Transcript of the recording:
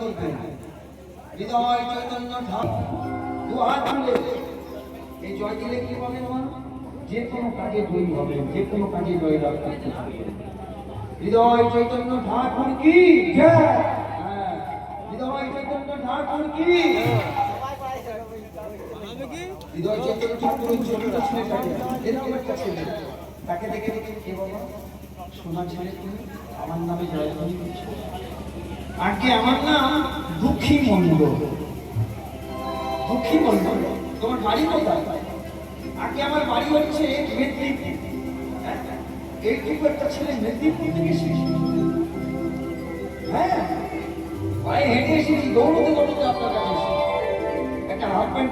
করবেন। হৃদয় চৈতন্য ঠাকুর দু হাত তুলে এই জয় দিলে কি বলেন মা? যে কোনো কাজে জয়ী হবে, যে কোনো কাজে জয় লাভ করতে পারবে। হৃদয় চৈতন্য ঠাকুর কি জয়। হ্যাঁ, হৃদয় চৈতন্য ঠাকুর কি। হৃদয় চৈতন্য ঠাকুর ওই ছোট ছেলেটাকে, এরকম একটা ছেলে, তাকে দেখে দেখে কে বাবা? সোনা ছেলে তুমি আমার নামে জয়ধ্বনি করছো। আজকে আমার নাম দুঃখী মন্ডল। দুঃখী মন্ডল, তোমার বাড়ি কোথায়? আগে আমার বাড়ি হচ্ছে মেদিনীপুর। এইটুকু একটা ছেলে মেদিনীপুর থেকে এসেছি। হ্যাঁ, পায়ে হেঁটে এসেছি, দৌড়তে দৌড়তে আপনার কাছে এসেছি। একটা হাফ প্যান্ট